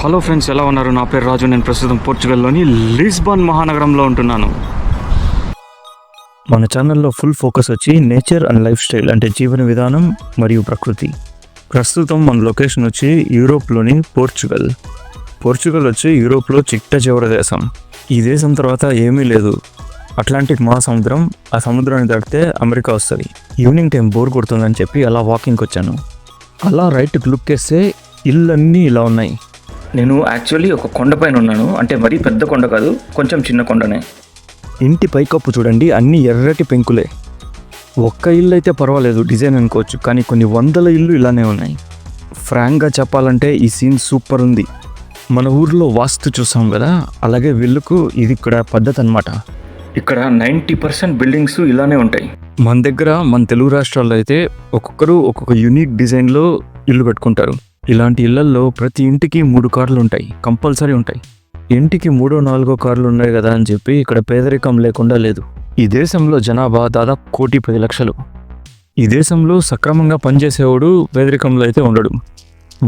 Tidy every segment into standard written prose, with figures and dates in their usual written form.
Hello friends, ఎలా ఉన్నారు? నా పేరు రాజు. నేను ప్రస్తుతం పోర్చుగల్లోని లిస్బన్ మహానగరంలో ఉంటున్నాను. మన ఛానల్లో ఫుల్ ఫోకస్ వచ్చి నేచర్ అండ్ లైఫ్ స్టైల్, అంటే జీవన విధానం మరియు ప్రకృతి. ప్రస్తుతం మన లొకేషన్ వచ్చి యూరోప్లోని పోర్చుగల్. పోర్చుగల్ వచ్చి యూరోప్లో చిట్ట చివరి దేశం. ఈ దేశం తర్వాత ఏమీ లేదు. అట్లాంటిక్ మహాసముద్రం, ఆ సముద్రాన్ని దాటితే అమెరికా వస్తుంది. ఈవినింగ్ టైం బోర్ కొడుతుందని చెప్పి అలా వాకింగ్కి వచ్చాను. అలా రైట్కి లుక్ వేస్తే ఇళ్ళన్నీ ఇలా ఉన్నాయి. నేను యాక్చువల్లీ ఒక కొండపైన ఉన్నాను. అంటే మరీ పెద్ద కొండ కాదు, కొంచెం చిన్న కొండనే. ఇంటి పైకప్పు చూడండి, అన్ని ఎర్రటి పెంకులే. ఒక్క ఇల్లు అయితే పర్వాలేదు, డిజైన్ అనుకోవచ్చు, కానీ కొన్ని వందల ఇల్లు ఇలానే ఉన్నాయి. ఫ్రాంక్గా చెప్పాలంటే ఈ సీన్ సూపర్ ఉంది. మన ఊర్లో వాస్తు చూసాం కదా, అలాగే వీళ్ళకు ఇది ఇక్కడ పద్ధతి అనమాట. ఇక్కడ 90% బిల్డింగ్స్ ఇలానే ఉంటాయి. మన దగ్గర మన తెలుగు రాష్ట్రాల్లో అయితే ఒక్కొక్కరు ఒక్కొక్క యూనిక్ డిజైన్లో ఇల్లు కట్టుకుంటారు. ఇలాంటి ఇళ్లల్లో ప్రతి ఇంటికి 3 కార్లు ఉంటాయి, కంపల్సరీ ఉంటాయి. ఇంటికి 3-4 కార్లు ఉన్నాయి కదా అని చెప్పి ఇక్కడ పేదరికం లేకుండా లేదు. ఈ దేశంలో జనాభా దాదాపు 1,10,00,000. ఈ దేశంలో సక్రమంగా పనిచేసేవాడు పేదరికంలో అయితే ఉండడు.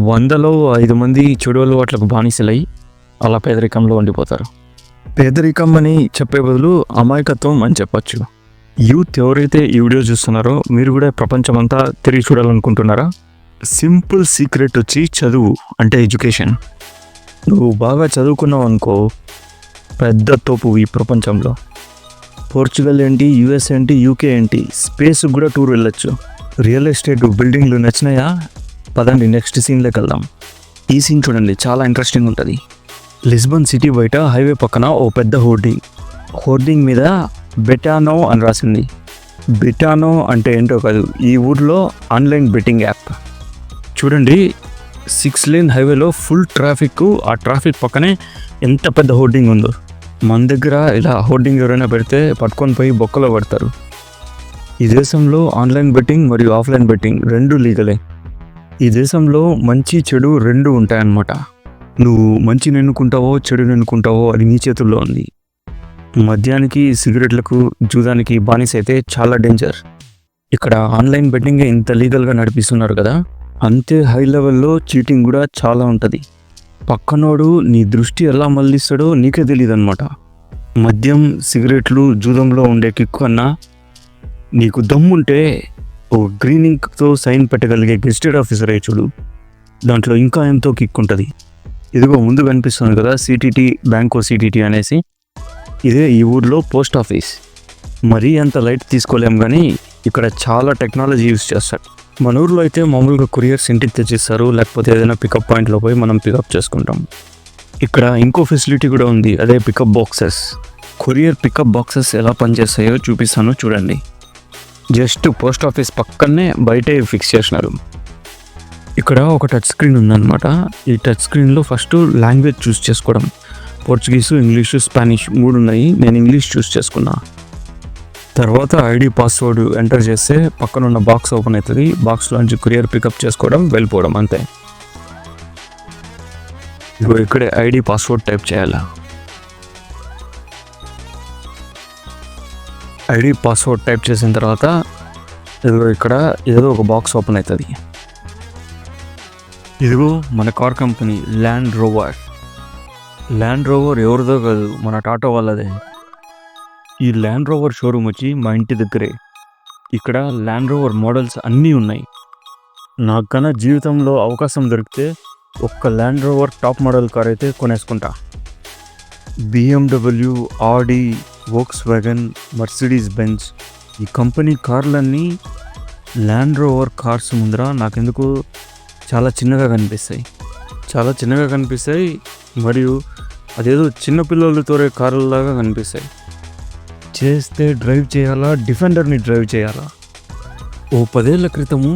100లో 5 మంది చెడు అలవాట్లకు బానిసలై అలా పేదరికంలో ఉండిపోతారు. పేదరికం అని చెప్పే బదులు అమాయకత్వం అని చెప్పచ్చు. యూత్ ఎవరైతే ఈ వీడియో చూస్తున్నారో మీరు కూడా ప్రపంచమంతా తిరిగి చూడాలనుకుంటున్నారా? సింపుల్ సీక్రెట్ వచ్చి చదువు, అంటే ఎడ్యుకేషన్. నువ్వు బాగా చదువుకున్నావు అనుకో, పెద్ద తోపు ఈ ప్రపంచంలో. పోర్చుగల్ ఏంటి, యూఎస్ ఏంటి, యూకే ఏంటి, స్పేస్ కూడా టూర్ వెళ్ళొచ్చు. రియల్ ఎస్టేట్ బిల్డింగ్లు నచ్చినాయా? పదండి నెక్స్ట్ సీన్లోకి వెళ్దాం. ఈ సీన్ చూడండి, చాలా ఇంట్రెస్టింగ్ ఉంటుంది. లిస్బన్ సిటీ బయట హైవే పక్కన ఓ పెద్ద హోర్డింగ్ మీద బెటానో అని రాసింది. బెటానో అంటే ఏంటో కాదు, ఈ ఊర్లో ఆన్లైన్ బెట్టింగ్ యాప్. చూడండి, 6 లేన్ హైవేలో ఫుల్ ట్రాఫిక్. ఆ ట్రాఫిక్ పక్కనే ఎంత పెద్ద హోర్డింగ్ ఉందో. మన దగ్గర ఇలా హోర్డింగ్ ఎవరైనా పెడితే పట్టుకొని పోయి బొక్కలో పడతారు. ఈ దేశంలో ఆన్లైన్ బెట్టింగ్ మరియు ఆఫ్లైన్ బెట్టింగ్ 2 లీగలే. ఈ దేశంలో మంచి చెడు 2 ఉంటాయన్నమాట. నువ్వు మంచిని ఎన్నుకుంటావో చెడుని ఎన్నుకుంటావో అది నీ చేతుల్లో ఉంది. మద్యానికి, సిగరెట్లకు, జూదానికి బానిస అయితే చాలా డేంజర్. ఇక్కడ ఆన్లైన్ బెట్టింగ్ ఇంత లీగల్గా నడిపిస్తున్నారు కదా, అంతే హై లెవెల్లో చీటింగ్ కూడా చాలా ఉంటుంది. పక్కనోడు నీ దృష్టి ఎలా మళ్ళిస్తాడో నీకే తెలియదు అనమాట. మద్యం, సిగరెట్లు, జూదంలో ఉండే కిక్కు అన్నా, నీకు దమ్ముంటే ఓ గ్రీన్ ఇంక్తో సైన్ పెట్టగలిగే గెజిటెడ్ ఆఫీసర్ అయ్యి చూడు, దాంట్లో ఇంకా ఎంతో కిక్ ఉంటుంది. ఇదిగో ముందు కనిపిస్తుంది కదా సిటీటీ, బ్యాంకో సిటీటీ అనేసి, ఇదే ఈ ఊర్లో పోస్ట్ ఆఫీస్. మరీ అంత లైట్ తీసుకోలేం, కానీ ఇక్కడ చాలా టెక్నాలజీ యూస్ చేస్తారు. మన ఊర్లో అయితే మామూలుగా కొరియర్స్ ఇంటికి తెచ్చిస్తారు, లేకపోతే ఏదైనా పికప్ పాయింట్లో పోయి మనం పికప్ చేసుకుంటాం. ఇక్కడ ఇంకో ఫెసిలిటీ కూడా ఉంది, అదే pickup boxes. Courier pickup boxes ఎలా పనిచేస్తాయో చూపిస్తాను చూడండి. జస్ట్ పోస్ట్ ఆఫీస్ పక్కనే బయటే ఫిక్స్ చేసినారు. ఇక్కడ ఒక టచ్ స్క్రీన్ ఉందన్నమాట. ఈ టచ్ స్క్రీన్లో ఫస్ట్ లాంగ్వేజ్ చూస్ చేసుకోవడం. పోర్చుగీసు, ఇంగ్లీషు, స్పానిష్ 3 ఉన్నాయి. నేను ఇంగ్లీష్ చూస్ చేసుకున్నా. తర్వాత ఐడి, పాస్వర్డ్ ఎంటర్ చేస్తే పక్కన ఉన్న బాక్స్ ఓపెన్ అవుతుంది. బాక్స్లోంచి కొరియర్ పికప్ చేసుకోవడం, వెళ్ళిపోవడం, అంతే. ఇక్కడే ఐడి, పాస్వర్డ్ టైప్ చేయాలా. ఐడి, పాస్వర్డ్ టైప్ చేసిన తర్వాత ఇక్కడ ఏదో ఒక బాక్స్ ఓపెన్ అవుతుంది. ఇదిగో మన car company land rover. Land rover ఎవరిదో కాదు, మన టాటా వాళ్ళదే. ఈ ల్యాండ్ రోవర్ షోరూమ్ వచ్చి మా ఇంటి దగ్గరే. ఇక్కడ ల్యాండ్ రోవర్ మోడల్స్ అన్నీ ఉన్నాయి. నాకు కన్నా జీవితంలో అవకాశం దొరికితే ఒక్క land rover top model car అయితే కొనేసుకుంటా. BMW, ఆడి, వోక్స్ వ్యాగన్, మర్సిడీస్ బెంజ్, ఈ కంపెనీ కార్లన్నీ ల్యాండ్ రోవర్ కార్స్ ముందర నాకెందుకు చాలా చిన్నగా కనిపిస్తాయి. మరియు అదేదో చిన్నపిల్లలు తోరే కార్లలాగా కనిపిస్తాయి. చేస్తే డ్రైవ్ చేయాలా, డిఫెండర్ని డ్రైవ్ చేయాలా? ఓ 10 ఏళ్ల క్రితము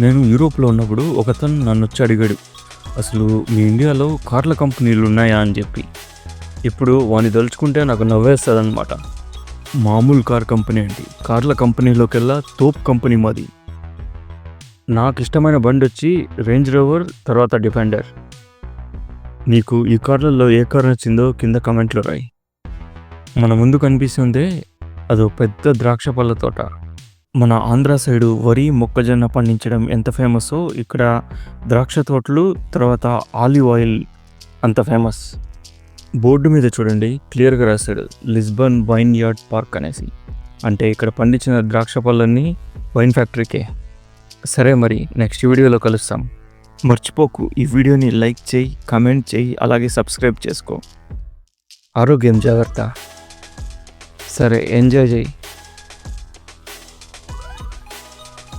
నేను యూరోప్లో ఉన్నప్పుడు ఒకతను నన్ను వచ్చి అడిగాడు, అసలు మీ ఇండియాలో కార్ల కంపెనీలు ఉన్నాయా అని చెప్పి. ఇప్పుడు వాడిని తలుచుకుంటే నాకు నవ్వేస్తుంది అనమాట. మామూలు కార్ కంపెనీ ఏంటి, కార్ల కంపెనీలోకెల్లా తోప్ కంపెనీ మాది. నాకు ఇష్టమైన బండి వచ్చి రేంజ్ రోవర్, తర్వాత డిఫెండర్. నీకు ఈ కార్లలో ఏ కార్ నచ్చిందో కింద కమెంట్లో రాయి. మన ముందు కనిపిస్తుందే అదో పెద్ద ద్రాక్ష పళ్ళ తోట. మన ఆంధ్ర సైడు వరి, మొక్కజొన్న పండించడం ఎంత ఫేమస్సో ఇక్కడ ద్రాక్ష తోటలు, తర్వాత ఆలివ్ ఆయిల్ అంత ఫేమస్. బోర్డు మీద చూడండి క్లియర్గా రాశాడు లిస్బన్ వైన్ యార్డ్ పార్క్ అనేసి. అంటే ఇక్కడ పండించిన ద్రాక్ష పళ్ళన్నీ వైన్ ఫ్యాక్టరీకే. సరే మరి నెక్స్ట్ వీడియోలో కలుస్తాం. మర్చిపోకు ఈ వీడియోని లైక్ చేయి, కామెంట్ చేయి, అలాగే సబ్స్క్రైబ్ చేసుకో. ఆరోగ్యం జాగ్రత్త. సరే ఎంజాయ్ చేయి.